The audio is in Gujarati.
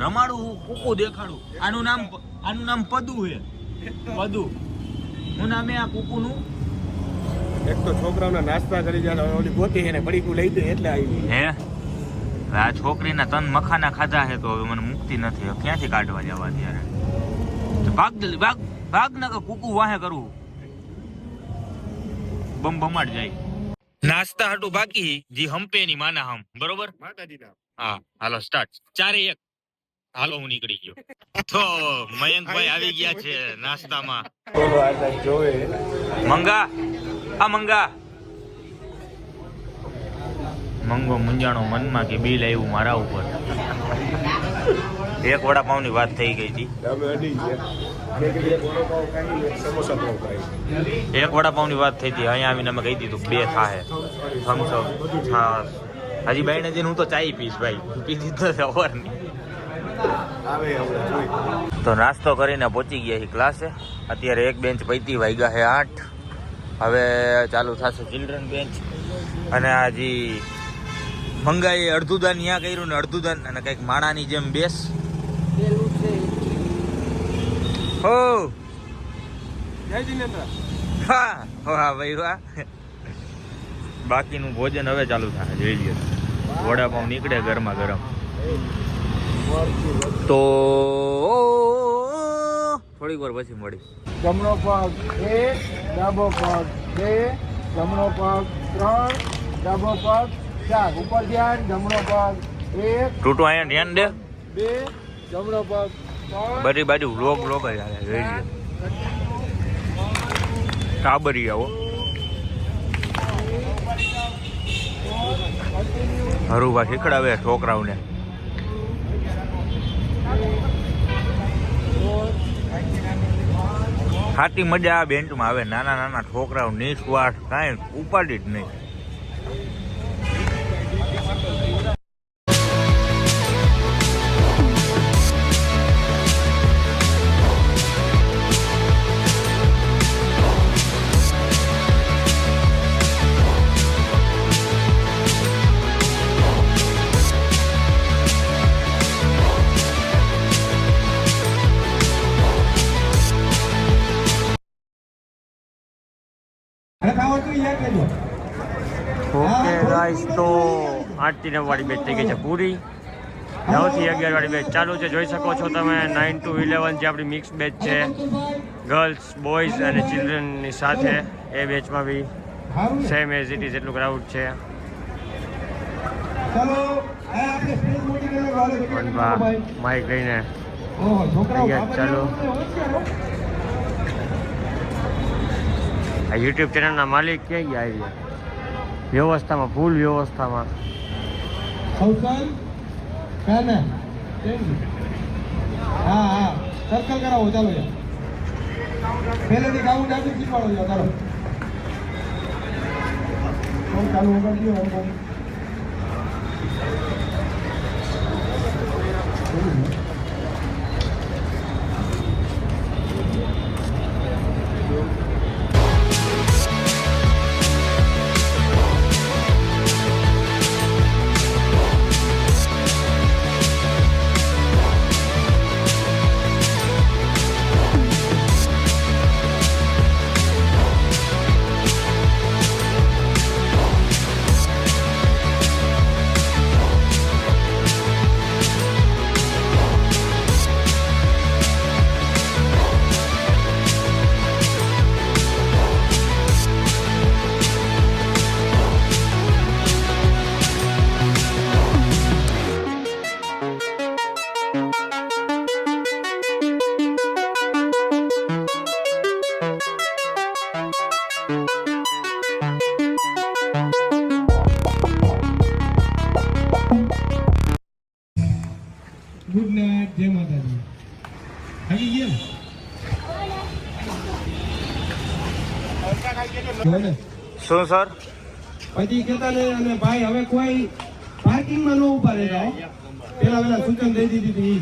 રમાડું કુકુ દેખાડું. આનું નામ પદુ છે. પદુ હું નામે આ કુકુનું. એક તો છોકરાઓના નાસ્તા કરી જાય ઓલી ગોતી એને પડીકું લઈ દે એટલે આવી હે. આ છોકરીના તન મખાના ખાધા છે તો હવે મને મુક્તિ નથી. ક્યાંથી કાઢવા જવા ત્યારે? ભાગ જલ્દી ભાગ ભાગ ના કુકુ વાહે કરવું. બમ બમાડ જાય. નાસ્તા હાટું બાકી જી હંપે ની માના હમ બરોબર. માતાજીના હા હાલો સ્ટાર્ટ. 4-1 હાલો હું નીકળી ગયો. તો મયંકભાઈ આવી ગયા છે નાસ્તામાં. બોલો આ જોવે મંગા આ મંગા મંગો મુંજાણો મનમાં કે બિલ આવ્યું મારા ઉપર. એક વડાપાવની વાત થઈ ગઈ હતી. એક વડાપાવની વાત થઈ હતી. અહીંયા આવીને અમે કહી દીધું 2 થાય. થમ્સઅપ છાસ હજી બાઈને જઈને હું તો ચાય પીશ ભાઈ. પીધી તો સવારની. તો નાસ્તો કરીને પહોંચી ગયા છે ક્લાસે. અત્યારે એક બેન્ચ પૈતી વાગ્યા છે 8. હવે ચાલુ થશે ચિલ્ડ્રન બેન્ચ. અને આ હજી મંગાઈ અડધું દાન ત્યાં કર્યું ને અડધું દાન અને કંઈક માણાની જેમ બેસ. હો જય જિનેન્દ્ર. હા વાહ ભાઈ વાહ. બાકીનું ભોજન હવે ચાલુ થાય. જોઈ લ્યો વડાપાઉં નીકળે ગરમા ગરમ. તો થોડીક વાર પછી મળી. જમણો પગ 1, ડાબો પગ 2, જમણો પગ 3, ડાબો પગ 4. ઉપર ધ્યાન. જમણો પગ 1, ટૂટું અહીંયા ધ્યાન દે. 2, જમણો પગ 3. બધી બાજુ વ્લોગ જ હાલે. જોઈ લ્યો કાબરી આવો. હરુભા શીખડાવે છોકરાઓને. ખાટી મજા આ બેન્ચમાં આવે. નાના નાના છોકરાઓ નિસ્વાર્થ કાંઈ ઉપાડી જ નહીં. ઓકે ગાઈસ તો 8 થી 9 વાળી બેચ થઈ ગઈ છે પૂરી. 9 થી 11 વાળી બેચ ચાલુ છે. જોઈ શકો છો તમે 9 to 11 જે આપણી મિક્સ બેચ છે ગર્લ્સ બોયઝ અને ચિલ્ડ્રનની સાથે. એ બેચમાં બી સેમ એઝ ઇટ ઇઝ એટલું ક્રાઉડ છે. માઇક લઈને ચાલો. આ યુટ્યુબ ચેનલના માલિક ક્યાં ગયા આવી વ્યવસ્થામાં ફૂલ વ્યવસ્થામાં. હા હા સર્કલ કરાવો ચાલો પહેલેથી ગાવું ડાબી શીખવાડો ચાલો ચાલુ વગાડજો. Good night. જય માતાજી. આવી ગયા શું સર? પછી કહેતા ને અને ભાઈ હવે કોઈ પાર્કિંગમાં ન ઉભા રહેતા. પેલા સૂચન દઈ દીધી હતી.